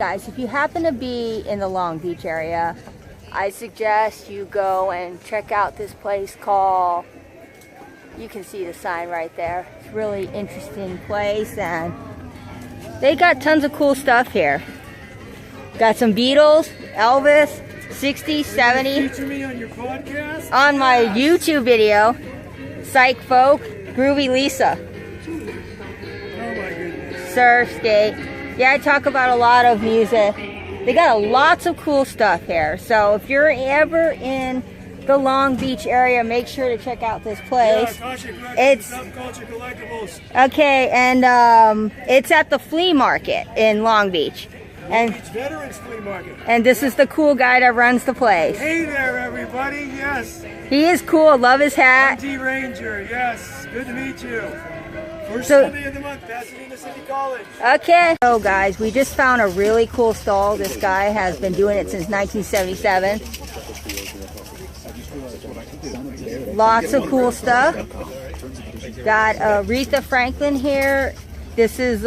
Guys, if you happen to be in the Long Beach area, I suggest you go and check out this place called, you can see the sign right there. It's a really interesting place and they got tons of cool stuff here. Got some Beatles, Elvis, 60s, 70s. Feature me on your podcast? On my YouTube video, Psych Folk, Groovy Lisa. Oh my goodness. Surf, skate. Yeah, I talk about a lot of music. They got lots of cool stuff here. So if you're ever in the Long Beach area, make sure to check out this place. Yeah, it's Subculture Collectibles. Okay, and it's at the flea market in Long Beach. And Beach Veterans Flea Market. And this is the cool guy that runs the place. Hey there, everybody. Yes. He is cool. Love his hat. MD Ranger. Yes. Good to meet you. First Sunday of the month, Pasadena City College. Okay. So guys, we just found a really cool stall. This guy has been doing it since 1977. Lots of cool stuff. Got Aretha Franklin here. This is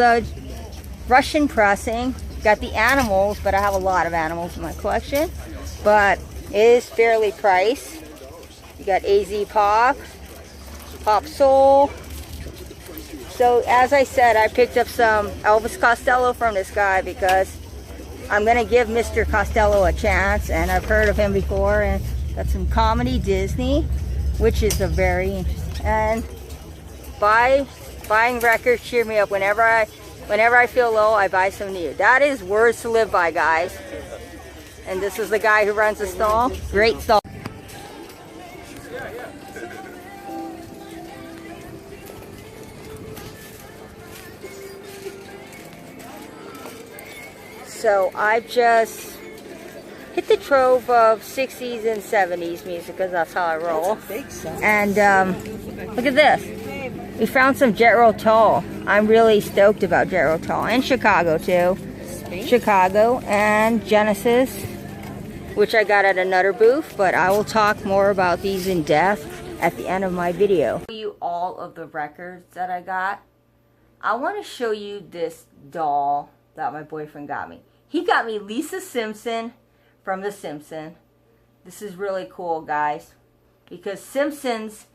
Russian pressing. Got the animals, but I have a lot of animals in my collection. But it is fairly priced. You got AZ Pop, Pop Soul. So as I said, I picked up some Elvis Costello from this guy because I'm going to give Mr. Costello a chance, and I've heard of him before. And got some comedy Disney, which is a very interesting. And buying records cheer me up. Whenever I feel low, I buy some new. That is words to live by, guys. And this is the guy who runs the stall. Great stall. So I've just hit the trove of 60s and 70s music because that's how I roll. And look at this. We found some Jet Rotal. I'm really stoked about Jet Rotal. And Chicago too. Chicago and Genesis, which I got at another booth, but I will talk more about these in depth at the end of my video. Show you all of the records that I got. I want to show you this doll that my boyfriend got me. He got me Lisa Simpson from The Simpsons. This is really cool, guys, because Simpsons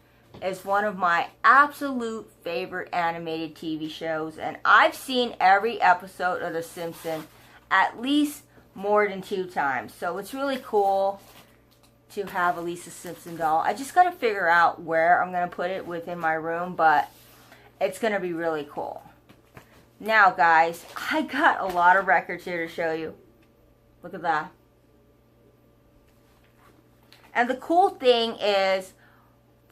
is one of my absolute favorite animated TV shows, and I've seen every episode of The Simpsons at least more than 2 times. So it's really cool to have a Lisa Simpson doll. I just got to figure out where I'm going to put it within my room, but it's going to be really cool. Now, guys, I got a lot of records here to show you. Look at that. And the cool thing is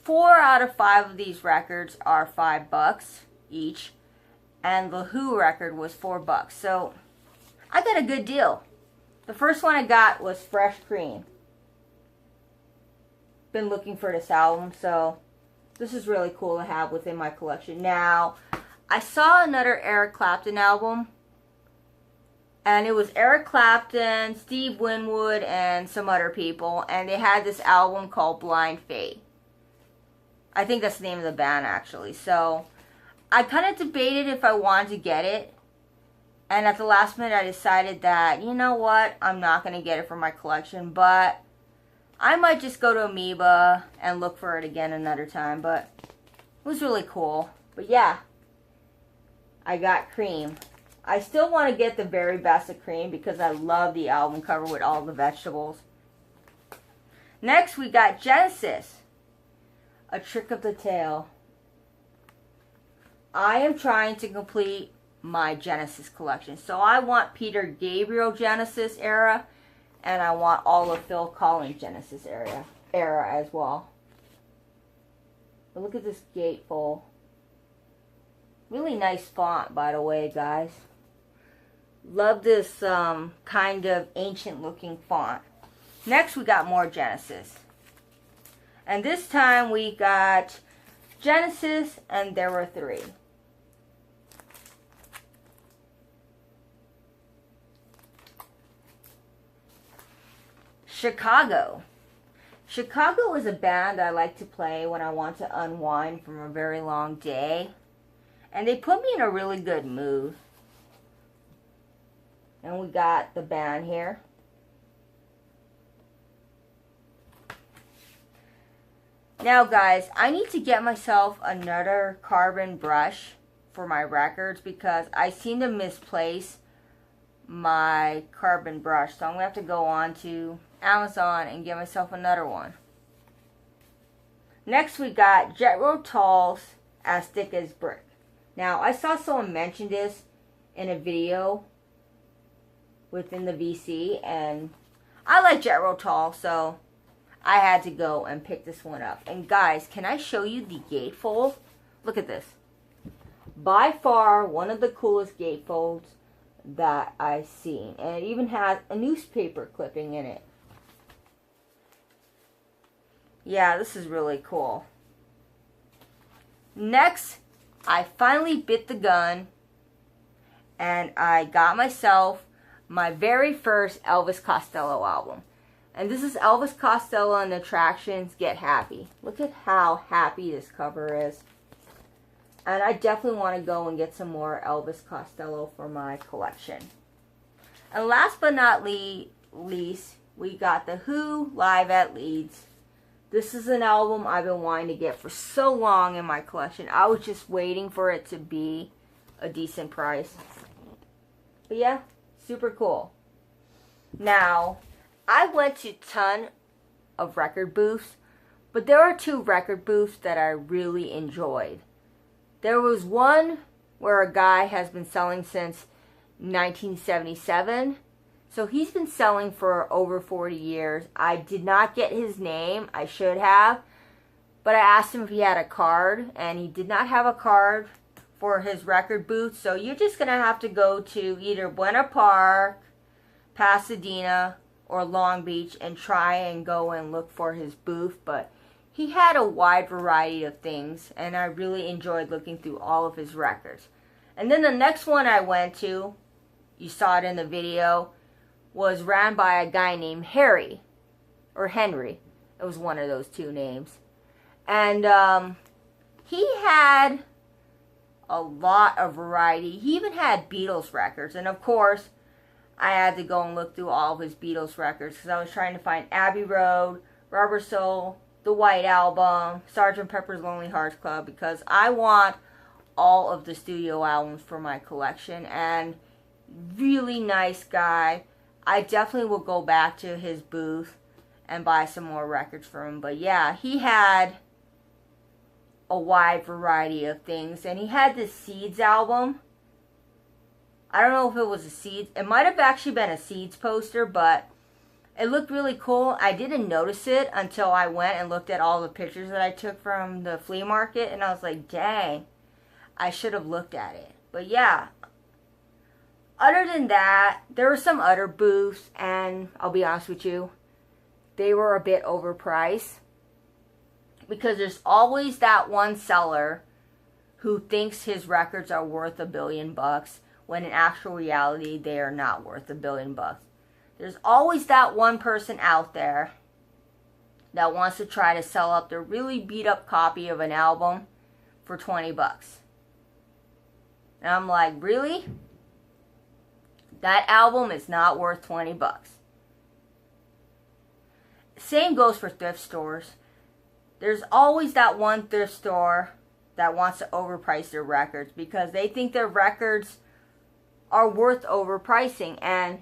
4 out of 5 of these records are $5 each, and the Who record was $4. So I got a good deal. The first one I got was Fresh Cream. Been looking for this album, so this is really cool to have within my collection. Now, I saw another Eric Clapton album, and it was Eric Clapton, Steve Winwood, and some other people, and they had this album called Blind Faith. I think that's the name of the band, actually. So I kind of debated if I wanted to get it, and at the last minute I decided that, you know what, I'm not going to get it for my collection, but I might just go to Amoeba and look for it again another time. But it was really cool. But yeah, I got Cream. I still want to get the very best of Cream because I love the album cover with all the vegetables. Next, we got Genesis, A Trick of the Tail. I am trying to complete my Genesis collection. So I want Peter Gabriel Genesis era, and I want all of Phil Collins Genesis era as well. But look at this gatefold. Really nice font, by the way, guys. Love this kind of ancient looking font. Next, we got more Genesis. And this time we got Genesis, and there were 3. Chicago. Chicago is a band I like to play when I want to unwind from a very long day. And they put me in a really good mood. And we got the band here. Now guys, I need to get myself another carbon brush for my records because I seem to misplace my carbon brush. So I'm going to have to go on to Amazon and get myself another one. Next we got Jet Rotals As Thick as Brick. Now I saw someone mention this in a video within the VC, and I like Jet Rotal, so I had to go and pick this one up. And guys, can I show you the gatefold? Look at this. By far one of the coolest gatefolds that I've seen. And it even has a newspaper clipping in it. Yeah, this is really cool. Next, I finally bit the gun and I got myself my very first Elvis Costello album. And this is Elvis Costello and Attractions Get Happy. Look at how happy this cover is. And I definitely want to go and get some more Elvis Costello for my collection. And last but not least, we got The Who Live at Leeds. This is an album I've been wanting to get for so long in my collection. I was just waiting for it to be a decent price. But yeah, super cool. Now, I went to a ton of record booths, but there are two record booths that I really enjoyed. There was one where a guy has been selling since 1977. So he's been selling for over 40 years. I did not get his name. I should have. But I asked him if he had a card, and he did not have a card for his record booth. So you're just going to have to go to either Buena Park, Pasadena, or Long Beach and try and go and look for his booth. But he had a wide variety of things, and I really enjoyed looking through all of his records. And then the next one I went to, you saw it in the video, was ran by a guy named Harry, or Henry. It was one of those two names. And he had a lot of variety. He even had Beatles records. And of course, I had to go and look through all of his Beatles records because I was trying to find Abbey Road, Rubber Soul, The White Album, Sgt. Pepper's Lonely Hearts Club, because I want all of the studio albums for my collection. And really nice guy. I definitely will go back to his booth and buy some more records for him. But yeah, he had a wide variety of things. And he had this Seeds album. I don't know if it was a Seeds. It might have actually been a Seeds poster, but it looked really cool. I didn't notice it until I went and looked at all the pictures that I took from the flea market. And I was like, dang, I should have looked at it. But yeah. Other than that, there were some other booths, and I'll be honest with you, they were a bit overpriced. Because there's always that one seller who thinks his records are worth $1 billion, when in actual reality, they are not worth $1 billion. There's always that one person out there that wants to try to sell up their really beat up copy of an album for $20. And I'm like, really? That album is not worth $20. Same goes for thrift stores. There's always that one thrift store that wants to overprice their records because they think their records are worth overpricing. And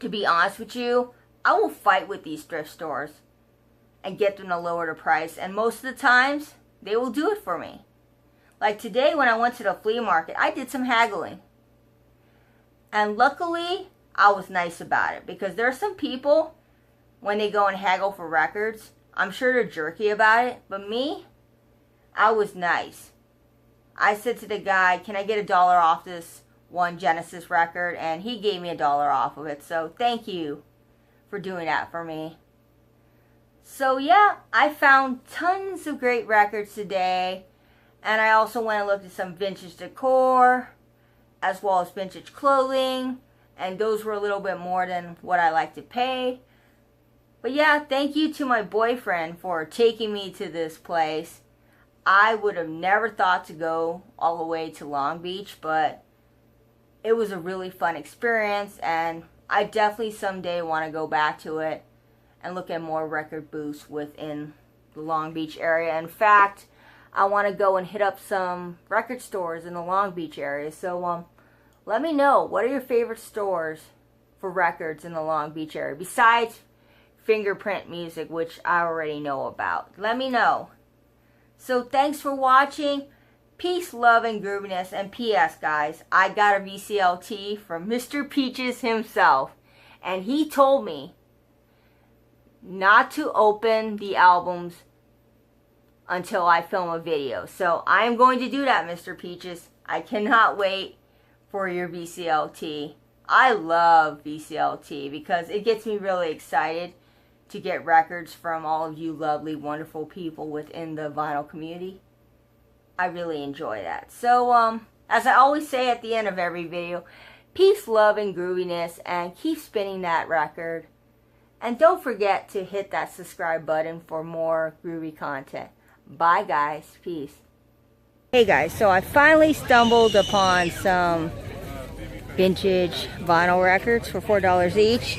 to be honest with you, I will fight with these thrift stores and get them to lower the price. And most of the times, they will do it for me. Like today when I went to the flea market, I did some haggling. And luckily, I was nice about it. Because there are some people, when they go and haggle for records, I'm sure they're jerky about it. But me, I was nice. I said to the guy, can I get $1 off this one Genesis record? And he gave me $1 off of it. So thank you for doing that for me. So yeah, I found tons of great records today. And I also went and looked at some vintage decor, as well as vintage clothing, and those were a little bit more than what I like to pay. But yeah, thank you to my boyfriend for taking me to this place. I would have never thought to go all the way to Long Beach, but it was a really fun experience, and I definitely someday want to go back to it and look at more record booths within the Long Beach area. In fact, I want to go and hit up some record stores in the Long Beach area. So let me know, what are your favorite stores for records in the Long Beach area besides Fingerprint Music, which I already know about? Let me know. So thanks for watching. Peace, love, and grooviness. And P.S. guys, I got a VCLT from Mr. Peaches himself. And he told me not to open the albums until I film a video. So I am going to do that, Mr. Peaches. I cannot wait for your VCLT. I love VCLT because it gets me really excited to get records from all of you lovely, wonderful people within the vinyl community. I really enjoy that. So, as I always say at the end of every video, peace, love, and grooviness, and keep spinning that record. And don't forget to hit that subscribe button for more groovy content. Bye, guys. Peace. Hey, guys. So I finally stumbled upon some vintage vinyl records for $4 each.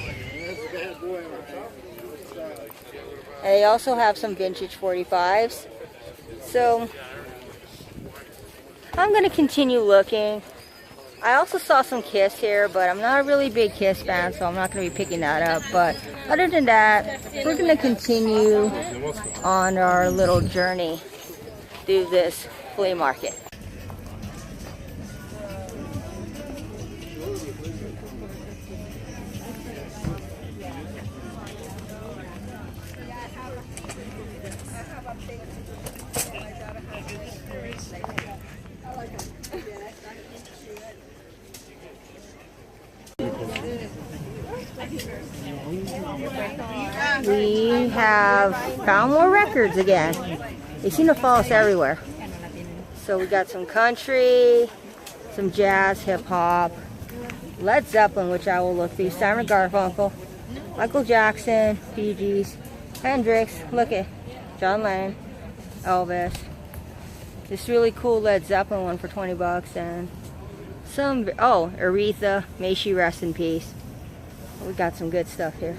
And they also have some vintage 45s. So I'm going to continue looking. I also saw some Kiss here, but I'm not a really big Kiss fan, so I'm not going to be picking that up. But other than that, we're going to continue on our little journey through this flea market. We have found more records again. They seem to follow us everywhere. So we got some country, some jazz, hip hop, Led Zeppelin, which I will look through, Simon Garfunkel, Michael Jackson, Bee Gees, Hendrix, look at John Lennon, Elvis. This really cool Led Zeppelin one for 20 bucks, and some, oh, Aretha, may she rest in peace. We got some good stuff here.